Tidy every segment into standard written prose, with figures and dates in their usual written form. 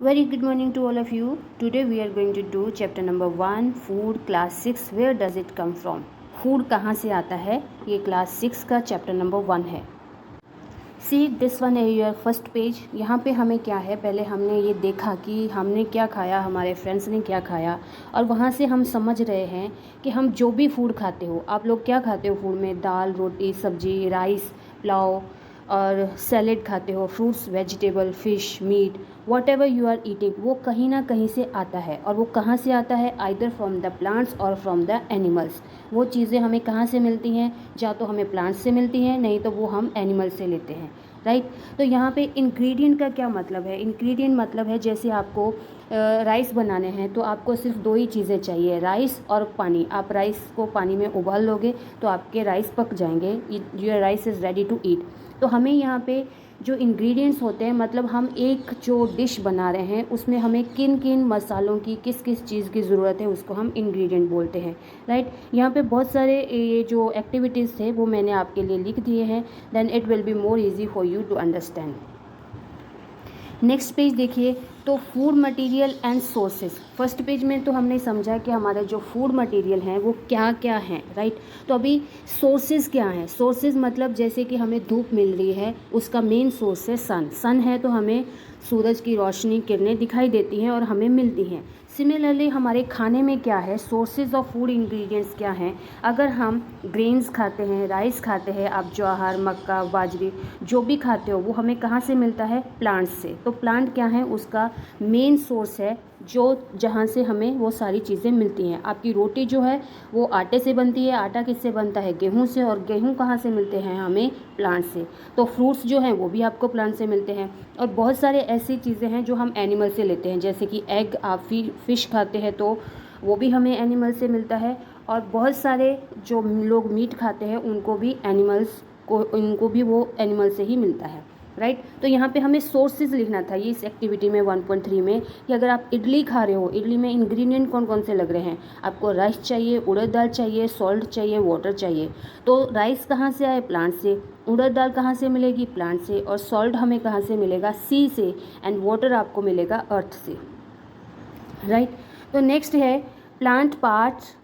Very good morning to all of you. Today we are going to do chapter number 1 food class 6 where does it come from. Food कहाँ से आता है, ये class 6 का chapter number 1 है. See this one है your first page. यहाँ पे हमें क्या है, पहले हमने ये देखा कि हमने क्या खाया, हमारे फ्रेंड्स ने क्या खाया, और वहाँ से हम समझ रहे हैं कि हम जो भी फूड खाते हो, आप लोग क्या खाते हो फूड में, दाल रोटी सब्जी राइस पुलाव और सैलेड खाते हो, fruits vegetable fish meat whatever you are eating, वो कहीं ना कहीं से आता है. और वो कहाँ से आता है, आइदर फ्रॉम द प्लांट्स और फ्रॉम द एनिमल्स. वो चीज़ें हमें कहाँ से मिलती हैं, या तो हमें प्लांट्स से मिलती हैं, नहीं तो वो हम एनिमल से लेते हैं. राइट. तो यहाँ पे इंग्रेडिएंट का क्या मतलब है, इंग्रेडिएंट मतलब है जैसे आपको राइस बनाने हैं तो आपको सिर्फ दो ही चीज़ें चाहिए, राइस और पानी. आप राइस को पानी में उबाल लोगे तो आपके राइस पक जाएंगे, your rice is ready to eat. तो हमें यहाँ पे जो इंग्रेडिएंट्स होते हैं, मतलब हम एक जो डिश बना रहे हैं उसमें हमें किन किन मसालों की किस किस चीज़ की ज़रूरत है, उसको हम इंग्रेडिएंट बोलते हैं. राइट. यहाँ पे बहुत सारे ये जो एक्टिविटीज़ थे वो मैंने आपके लिए लिख दिए हैं, then it will be more easy for you to understand. Next page देखिए. तो food material and sources. First page में तो हमने समझा कि हमारे जो फूड मटेरियल हैं वो क्या क्या हैं. राइट. तो अभी सोर्सेज क्या हैं. सोर्सेज मतलब जैसे कि हमें धूप मिल रही है, उसका मेन सोर्स है सन. सन है तो हमें सूरज की रोशनी किरणें दिखाई देती हैं और हमें मिलती हैं. सिमिलरली हमारे खाने में क्या है, सोर्सेज ऑफ फूड इंग्रेडिएंट्स क्या हैं. अगर हम ग्रेन्स खाते हैं, राइस खाते हैं, आप ज्वार मक्का बाजरी जो भी खाते हो वो हमें कहाँ से मिलता है, प्लांट से. तो प्लांट क्या है, उसका मेन सोर्स है जो जहाँ से हमें वो सारी चीज़ें मिलती हैं. आपकी रोटी जो है वो आटे से बनती है, आटा किससे बनता है, गेहूं से, और गेहूं कहाँ से मिलते हैं, हमें प्लांट से. तो फ्रूट्स जो हैं वो भी आपको प्लांट से मिलते हैं. और बहुत सारे ऐसी चीज़ें हैं जो हम एनिमल से लेते हैं, जैसे कि एग, आप फिश खाते हैं तो वो भी हमें एनिमल से मिलता है. और बहुत सारे जो लोग मीट खाते हैं उनको भी उनको भी वो एनिमल से ही मिलता है. राइट. तो यहाँ पे हमें सोर्सेज लिखना था ये इस एक्टिविटी में 1.3 में, कि अगर आप इडली खा रहे हो, इडली में इंग्रेडिएंट कौन कौन से लग रहे हैं. आपको राइस चाहिए, उड़द दाल चाहिए, सॉल्ट चाहिए, वाटर चाहिए. तो राइस कहाँ से आए, प्लांट से. उड़द दाल कहाँ से मिलेगी, प्लांट से. और सॉल्ट हमें कहाँ से मिलेगा, सी से. एंड वाटर आपको मिलेगा अर्थ से. राइट. तो नेक्स्ट है plant parts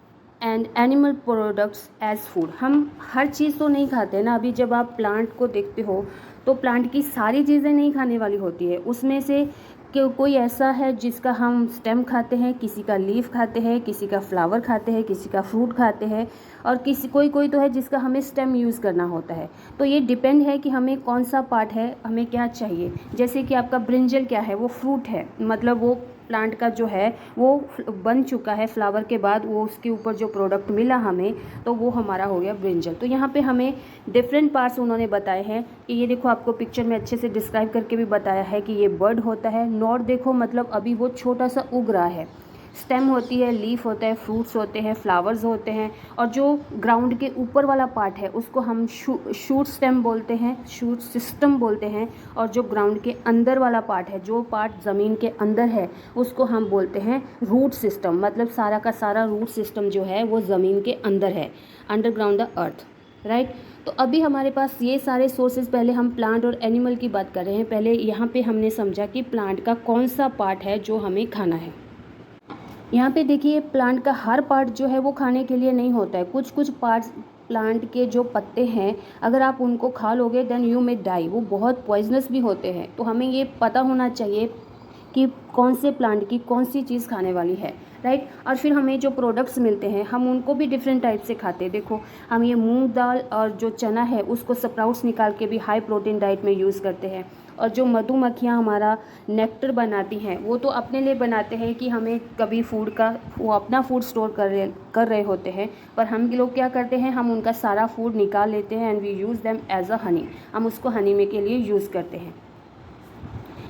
and animal products as food. हम हर चीज़ तो नहीं खाते ना. अभी जब आप प्लांट को देखते हो तो प्लांट की सारी चीज़ें नहीं खाने वाली होती है. उसमें से कोई ऐसा है जिसका हम स्टेम खाते हैं, किसी का लीफ खाते हैं, किसी का फ्लावर खाते हैं, किसी का फ्रूट खाते हैं, और कोई तो है जिसका हमें स्टेम यूज़ करना होता है. तो ये डिपेंड है कि हमें कौन सा पार्ट है, हमें क्या चाहिए. जैसे कि आपका ब्रिंजल क्या है, वो फ्रूट है, मतलब वो प्लांट का जो है वो बन चुका है फ्लावर के बाद, वो उसके ऊपर जो प्रोडक्ट मिला हमें तो वो हमारा हो गया ब्रिंजल. तो यहाँ पे हमें डिफरेंट पार्ट्स उन्होंने बताए हैं कि ये देखो, आपको पिक्चर में अच्छे से डिस्क्राइब करके भी बताया है कि ये बर्ड होता है. नॉट देखो, मतलब अभी वो छोटा सा उग रहा है. स्टेम होती है, लीफ होता है, फ्रूट्स होते हैं, फ्लावर्स होते हैं, और जो ग्राउंड के ऊपर वाला पार्ट है उसको हम शूट स्टेम बोलते हैं, शूट सिस्टम बोलते हैं. और जो ग्राउंड के अंदर वाला पार्ट है, जो पार्ट ज़मीन के अंदर है, उसको हम बोलते हैं रूट सिस्टम. मतलब सारा का सारा रूट सिस्टम जो है वो ज़मीन के अंदर है, अंडरग्राउंड द अर्थ. राइट. तो अभी हमारे पास ये सारे सोर्सेज, पहले हम प्लांट और एनिमल की बात कर रहे हैं. पहले यहाँ पे हमने समझा कि प्लांट का कौन सा पार्ट है जो हमें खाना है. यहाँ पे देखिए, प्लांट का हर पार्ट जो है वो खाने के लिए नहीं होता है. कुछ कुछ पार्ट्स प्लांट के जो पत्ते हैं, अगर आप उनको खा लोगे देन यू मे डाई, वो बहुत पॉइजनस भी होते हैं. तो हमें ये पता होना चाहिए कि कौन से प्लांट की कौन सी चीज़ खाने वाली है. राइट. और फिर हमें जो प्रोडक्ट्स मिलते हैं हम उनको भी डिफरेंट टाइप से खाते हैं. देखो, हम ये मूंग दाल और जो चना है उसको स्प्राउट्स निकाल के भी हाई प्रोटीन डाइट में यूज़ करते हैं. और जो मधुमक्खियाँ हमारा नेक्टर बनाती हैं वो तो अपने लिए बनाते हैं कि हमें कभी फूड का, वो अपना फूड स्टोर कर रहे होते हैं. पर हम लोग क्या करते हैं, हम उनका सारा फूड निकाल लेते हैं and we use them as a honey. हम उसको हनी में के लिए यूज़ करते हैं.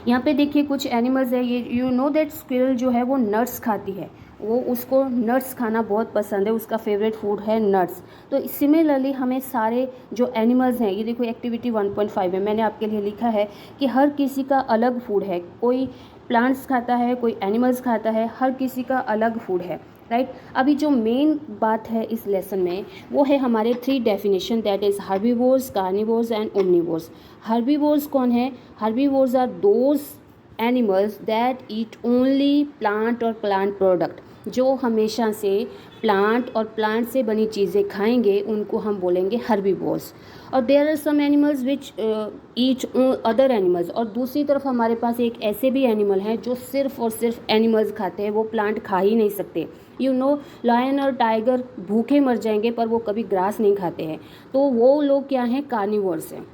यहाँ पे देखिए कुछ एनिमल्स है, ये यू नो दैट स्क्विरल जो है वो नट्स खाती है. वो उसको नट्स खाना बहुत पसंद है, उसका फेवरेट फूड है नट्स. तो सिमिलरली हमें सारे जो एनिमल्स हैं, ये देखो एक्टिविटी 1.5 में मैंने आपके लिए लिखा है कि हर किसी का अलग फूड है. कोई प्लांट्स खाता है, कोई एनिमल्स खाता है, हर किसी का अलग फूड है. राइट. अभी जो मेन बात है इस लेसन में वो है हमारे 3 definition, that is herbivores, carnivores and omnivores. Herbivores कौन है, herbivores are those animals that eat only plant और प्लांट प्रोडक्ट, जो हमेशा से प्लांट और प्लांट से बनी चीज़ें खाएंगे उनको हम बोलेंगे हर्बीवोर्स। और there are some animals which eat other animals, और दूसरी तरफ हमारे पास एक ऐसे भी एनिमल हैं जो सिर्फ और सिर्फ एनिमल्स खाते हैं, वो प्लांट खा ही नहीं सकते। यू नो, लायन और टाइगर भूखे मर जाएंगे पर वो कभी ग्रास नहीं खाते हैं, तो वो लोग क्या हैं, कार्निवोर्स हैं।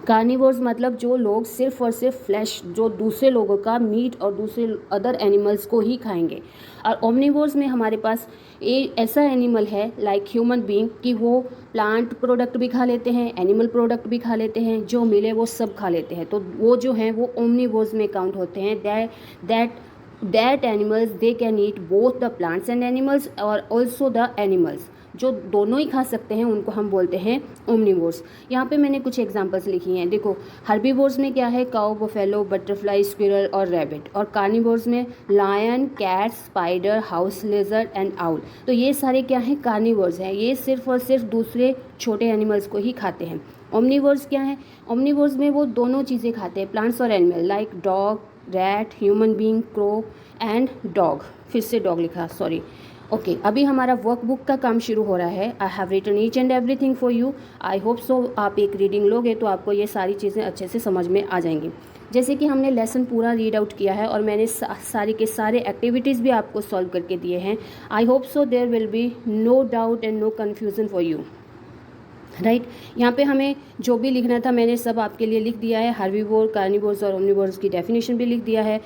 कार्निवोर्स मतलब जो लोग सिर्फ और सिर्फ फ्लैश, जो दूसरे लोगों का मीट और दूसरे अदर एनिमल्स को ही खाएंगे। और ओमनिवोर्स में हमारे पास एक ऐसा एनिमल है लाइक ह्यूमन बीइंग कि वो प्लांट प्रोडक्ट भी खा लेते हैं, एनिमल प्रोडक्ट भी खा लेते हैं, जो मिले वो सब खा लेते हैं, तो वो जो हैं वो ओमनिवोर्स में काउंट होते हैं। That animals they can eat both the plants and animals और ऑल्सो द एनिमल्स, जो दोनों ही खा सकते हैं उनको हम बोलते हैं ओमनिवोर्स। यहाँ पे मैंने कुछ एग्जांपल्स लिखी हैं, देखो हर्बीवोर्स में क्या है, काऊ, बफेलो, बटरफ्लाई, स्क्विरल और रैबिट। और कार्निवोर्स में lion, cat, spider, house lizard and owl. तो ये सारे क्या हैं, कार्निवोर्स हैं, ये सिर्फ और सिर्फ दूसरे छोटे एनिमल्स को ही खाते हैं। ओमनिवोर्स क्या है, ओमनिवोर्स में वो दोनों चीज़ें खाते हैं, प्लांट्स और animal, like dog, rat, human being, crow and dog. फिर से डॉग लिखा, सॉरी। ओके, अभी हमारा वर्कबुक का काम शुरू हो रहा है। I have written each and everything for you. I hope so आप एक रीडिंग लोगे तो आपको ये सारी चीज़ें अच्छे से समझ में आ जाएंगी। जैसे कि हमने लेसन पूरा रीड आउट किया है और मैंने सारे के सारे एक्टिविटीज़ भी आपको सॉल्व करके दिए हैं। I hope so there will be no doubt and no confusion for you, right. यहाँ पे हमें जो भी लिखना था मैंने सब आपके लिए लिख दिया है। हर्बीवोर, कार्निवोर्स और ओमनिवोर्स की डेफिनेशन भी लिख दिया है।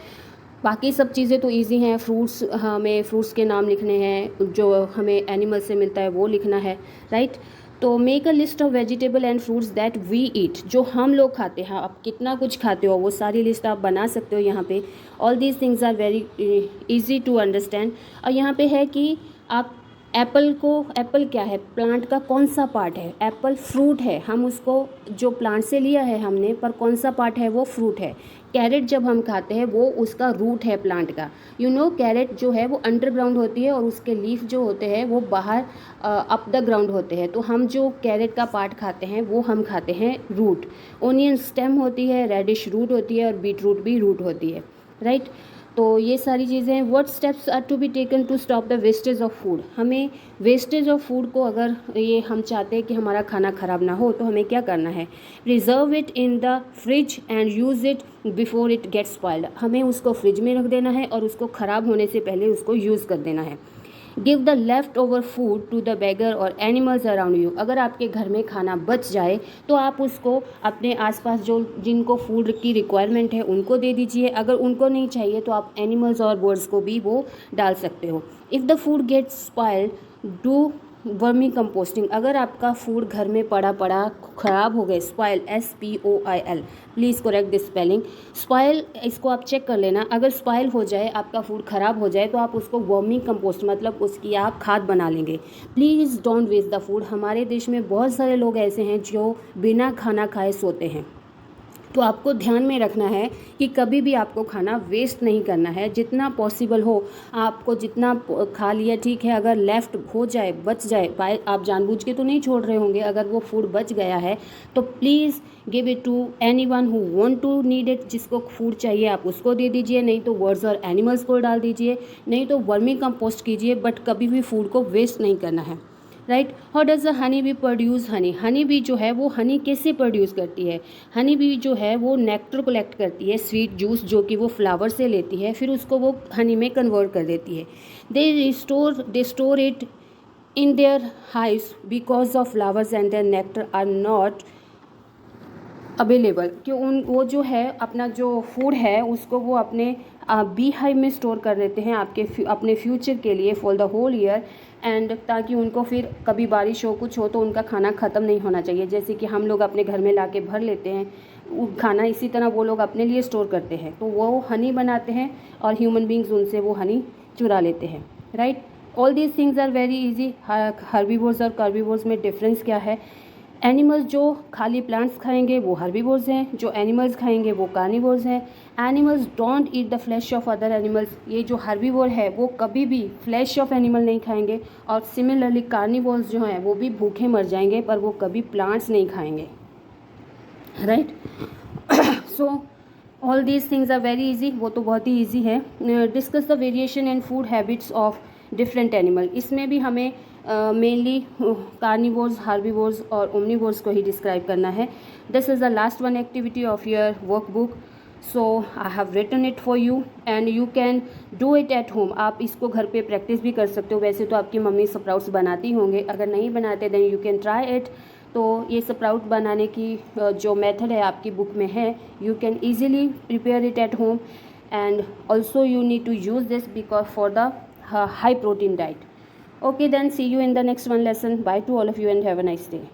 बाकी सब चीज़ें तो इजी हैं। फ्रूट्स, हमें फ्रूट्स के नाम लिखने हैं, जो हमें एनिमल से मिलता है वो लिखना है, राइट। तो make a list of vegetable and fruits that we eat, जो हम लोग खाते हैं। आप कितना कुछ खाते हो वो सारी लिस्ट आप बना सकते हो यहाँ पे। All these things are very easy to understand. और यहाँ पे है कि आप एप्पल क्या है, प्लांट का कौन सा पार्ट है, एप्पल फ्रूट है, हम उसको जो प्लांट से लिया है हमने, पर कौन सा पार्ट है वो फ्रूट है। कैरेट जब हम खाते हैं वो उसका रूट है प्लांट का। यू नो, कैरेट जो है वो अंडरग्राउंड होती है और उसके लीफ जो होते हैं वो बाहर अप द ग्राउंड होते हैं। तो हम जो कैरेट का पार्ट खाते हैं वो हम खाते हैं रूट। ओनियन स्टेम होती है, रेडिश रूट होती है और बीट रूट भी रूट होती है, राइट। तो ये सारी चीज़ें। What steps are to be taken to stop the wastage of food, हमें वेस्टेज ऑफ फूड को, अगर ये हम चाहते हैं कि हमारा खाना ख़राब ना हो तो हमें क्या करना है, preserve it in the fridge and use it before it gets spoiled, हमें उसको फ्रिज में रख देना है और उसको ख़राब होने से पहले उसको यूज़ कर देना है। Give the left over food to the beggar और एनिमल्स अराउंड यू, अगर आपके घर में खाना बच जाए तो आप उसको अपने आसपास जो जिनको फूड की रिक्वायरमेंट है उनको दे दीजिए। अगर उनको नहीं चाहिए तो आप एनिमल्स और बर्ड्स को भी वो डाल सकते हो। If the food gets spoiled do vermi composting, अगर आपका फूड घर में पड़ा ख़राब हो गए, spoil, SPOIL, please correct this spelling, spoil, इसको आप चेक कर लेना। अगर स्पॉइल हो जाए, आपका फूड ख़राब हो जाए तो आप उसको वर्मी कंपोस्ट मतलब उसकी आप खाद बना लेंगे। Please don't waste the food. हमारे देश में बहुत सारे लोग ऐसे हैं जो बिना खाना खाए सोते हैं, तो आपको ध्यान में रखना है कि कभी भी आपको खाना वेस्ट नहीं करना है। जितना पॉसिबल हो आपको जितना खा लिया ठीक है, अगर लेफ़्ट हो जाए, बच जाए, बाय आप जानबूझ के तो नहीं छोड़ रहे होंगे, अगर वो फूड बच गया है तो please give it to anyone who want to need it, जिसको फूड चाहिए आप उसको दे दीजिए, नहीं तो बर्ड्स और एनिमल्स को डाल दीजिए, नहीं तो वर्मी कंपोस्ट कीजिए, बट कभी भी फूड को वेस्ट नहीं करना है, right. How does the honey bee produce Honey, honey bee जो है वो हनी कैसे प्रोड्यूस करती है, हनी बी जो है वो नेक्टर कलेक्ट करती है, स्वीट जूस जो कि वो फ्लावर से लेती है, फिर उसको वो हनी में कन्वर्ट कर देती है। They store it in their hives because of flowers and their nectar are not available, कि वो जो है अपना जो फूड है उसको वो अपने बी हाइव में स्टोर कर देते हैं अपने फ्यूचर के लिए for the whole year, and ताकि उनको फिर कभी बारिश हो कुछ हो तो उनका खाना ख़त्म नहीं होना चाहिए। जैसे कि हम लोग अपने घर में ला के भर लेते हैं खाना, इसी तरह वो लोग अपने लिए स्टोर करते हैं, तो वो हनी बनाते हैं और ह्यूमन बींग्स उनसे वो हनी चुरा लेते हैं, right. All these things are very easy. Herbivores और कार्बीवोर्स में डिफरेंस क्या है, एनिमल्स जो खाली प्लांट्स खाएंगे वो हर्बीवोर्स हैं, जो एनिमल्स खाएंगे वो कार्निवोर्स हैं। Animals don't eat the flash of other animals, ये जो हर्बीवोर है वो कभी भी फ्लैश ऑफ एनिमल नहीं खाएंगे, और सिमिलरली कार्निवोर्स जो हैं वो भी भूखे मर जाएंगे पर वो कभी प्लांट्स नहीं खाएंगे, right. So all these things are very easy, वो तो बहुत ही ईजी है. Discuss the variation in food habits of different animal. इसमें भी हमें मेनली कार्निवोर्स, हार्बीवोर्स और ओमनीवोर्स को ही डिस्क्राइब करना है. This is the last one activity of your workbook. So I have written it for you and you can do it at home. आप इसको घर पे प्रैक्टिस भी कर सकते हो. वैसे तो आपकी मम्मी स्प्राउट्स बनाती होंगे, अगर नहीं बनाते then you can try it. तो ये स्प्राउट बनाने की जो मेथड है आपकी बुक में है. You can easily prepare it at home and also you need to use this because for the high protein diet. Okay, then see you in the next one lesson. Bye to all of you and have a nice day.